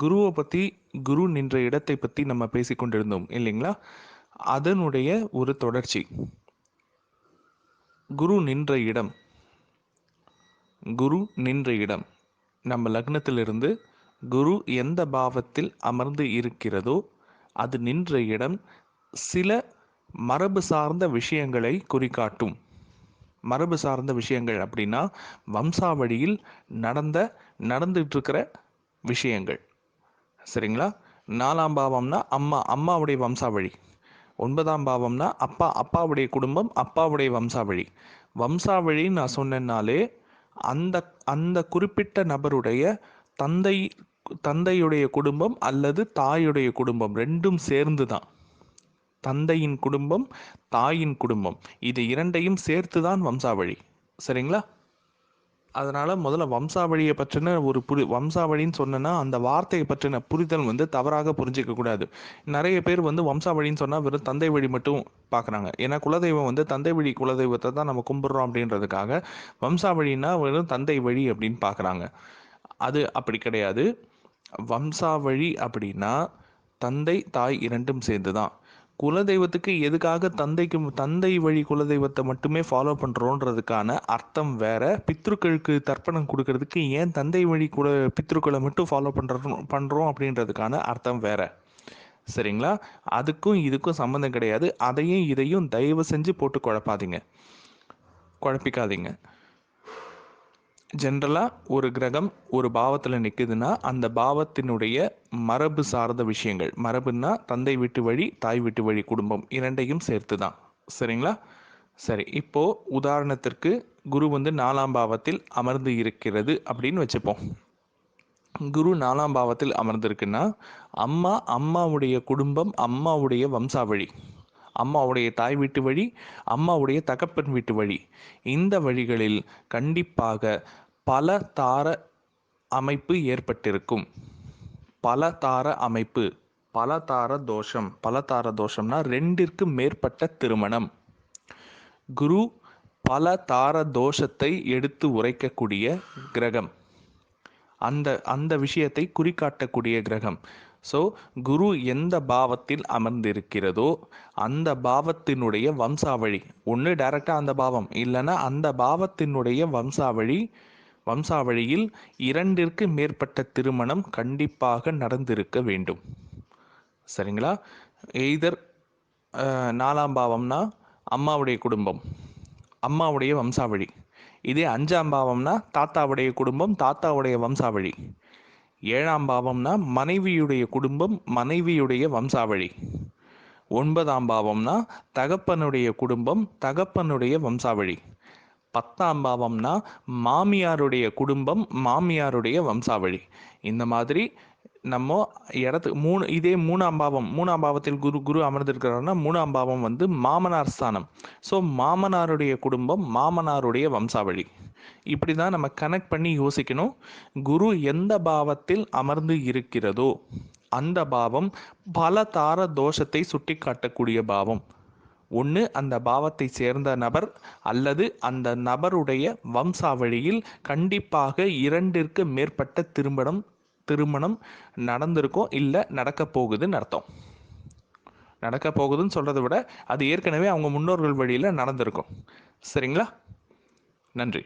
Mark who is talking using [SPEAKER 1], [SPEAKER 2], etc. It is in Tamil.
[SPEAKER 1] குருவை பற்றி, குரு நின்ற இடத்தை பற்றி நம்ம பேசிக்கொண்டிருந்தோம் இல்லைங்களா? அதனுடைய ஒரு தொடர்ச்சி. குரு நின்ற இடம், குரு நின்ற இடம் நம்ம லக்னத்திலிருந்து குரு எந்த பாவத்தில் அமர்ந்து இருக்கிறதோ அது நின்ற இடம் சில மரபு சார்ந்த விஷயங்களை குறிக்காட்டும். மரபு சார்ந்த விஷயங்கள் அப்படின்னா வம்சாவழியில் நடந்துட்டு இருக்கிற விஷயங்கள். சரிங்களா? 4ஆம் பாவம்னா அம்மாவுடைய வம்சாவழி. 9ஆம் பாவம்னா அப்பாவுடைய குடும்பம், அப்பாவுடைய வம்சாவழி. வம்சாவழின்னு நான் சொன்னேன்னாலே அந்த அந்த குறிப்பிட்ட நபருடைய தந்தை தந்தையுடைய குடும்பம் அல்லது தாயுடைய குடும்பம் ரெண்டும் சேர்ந்து தான். தந்தையின் குடும்பம், தாயின் குடும்பம், இது இரண்டையும் சேர்த்து தான் வம்சாவழி. சரிங்களா? அதனால் முதல்ல வம்சாவழியை பற்றின ஒரு வம்சாவழின்னு சொன்னேன்னா அந்த வார்த்தையை பற்றின புரிதல் தவறாக புரிஞ்சிக்கக்கூடாது. நிறைய பேர் வம்சாவழின்னு சொன்னால் வெறும் தந்தை வழி மட்டும் பார்க்குறாங்க. ஏன்னா குலதெய்வம் தந்தை வழி குலதெய்வத்தை தான் நம்ம கும்பிட்றோம் அப்படின்றதுக்காக வம்சாவழின்னா வெறும் தந்தை வழி அப்படின்னு பார்க்குறாங்க. அது அப்படி கிடையாது. வம்சாவழி அப்படின்னா தந்தை தாய் இரண்டும் சேர்ந்து தான். குலதெய்வத்துக்கு எதுக்காக தந்தை வழி குலதெய்வத்தை மட்டுமே ஃபாலோ பண்ணுறோன்றதுக்கான அர்த்தம் வேற. பித்ருக்களுக்கு தர்ப்பணம் கொடுக்கறதுக்கு ஏன் தந்தை வழி பித்ருக்களை மட்டும் ஃபாலோ பண்ணுறோம் அப்படின்றதுக்கான அர்த்தம் வேற. சரிங்களா? அதுக்கும் இதுக்கும் சம்மந்தம் கிடையாது. அதையும் இதையும் தயவு செஞ்சு போட்டு குழப்பிக்காதீங்க. ஜென்ரலாக ஒரு கிரகம் ஒரு பாவத்தில் நிற்குதுன்னா அந்த பாவத்தினுடைய மரபு சார்ந்த விஷயங்கள், மரபுன்னா தந்தை வீட்டு வழி தாய் வீட்டு வழி குடும்பம் இரண்டையும் சேர்த்து தான். சரிங்களா? சரி, இப்போது உதாரணத்திற்கு குரு 4ஆம் பாவத்தில் அமர்ந்து இருக்கிறது அப்படின்னு வச்சுப்போம். குரு 4ஆம் பாவத்தில் அமர்ந்திருக்குன்னா அம்மாவுடைய குடும்பம், அம்மாவுடைய வம்சாவழி, அம்மாவுடைய தாய் வீட்டு வழி, அம்மாவுடைய தகப்பன் வீட்டு வழி, இந்த வழிகளில் கண்டிப்பாக பல தார அமைப்பு ஏற்பட்டிருக்கும். பல தார அமைப்பு, பல தார தோஷம். பல தார தோஷம்னா 2ற்கு மேற்பட்ட திருமணம். குரு பல தார தோஷத்தை எடுத்து உரைக்கக்கூடிய கிரகம். அந்த விஷயத்தை குறிக்காட்டக்கூடிய கிரகம். ஸோ குரு எந்த பாவத்தில் அமர்ந்திருக்கிறதோ அந்த பாவத்தினுடைய வம்சாவழி, ஒன்று டைரக்டாக அந்த பாவம், இல்லைன்னா அந்த பாவத்தினுடைய வம்சாவழியில் 2ற்கு மேற்பட்ட திருமணம் கண்டிப்பாக நடந்திருக்க வேண்டும். சரிங்களா? எய்தர் 4ஆம் பாவம்னா அம்மாவுடைய குடும்பம், அம்மாவுடைய வம்சாவழி. இதே 5ஆம் பாவம்னா தாத்தாவுடைய குடும்பம், தாத்தாவுடைய வம்சாவழி. 7ஆம் பாவம்னா மனைவியுடைய குடும்பம், மனைவியுடைய வம்சாவழி. 9ஆம் பாவம்னா தகப்பனுடைய குடும்பம், தகப்பனுடைய வம்சாவழி. 10ஆம் பாவம்னா மாமியாருடைய குடும்பம், மாமியாருடைய வம்சாவழி. இந்த மாதிரி நம்ம இதே 3ஆம் பாவத்தில் குரு அமர்ந்திருக்கிறாருன்னா 3ஆம் பாவம் மாமனார் ஸ்தானம். ஸோ மாமனாருடைய குடும்பம், மாமனாருடைய வம்சாவழி. இப்படி தான் நம்ம கனெக்ட் பண்ணி யோசிக்கணும். குரு எந்த பாவத்தில் அமர்ந்து இருக்கிறதோ அந்த பாவம் பல தார தோஷத்தை சுட்டி காட்டக்கூடிய பாவம். ஒன்று அந்த பாவத்தை சேர்ந்த நபர் அல்லது அந்த நபருடைய வம்சாவழியில் கண்டிப்பாக 2ற்கு மேற்பட்ட திருமணம் நடந்திருக்கும், இல்லை நடக்க போகுதுன்னு அர்த்தம். நடக்க போகுதுன்னு சொல்கிறத விட அது ஏற்கனவே அவங்க முன்னோர்கள் வழியில் நடந்திருக்கும். சரிங்களா? நன்றி.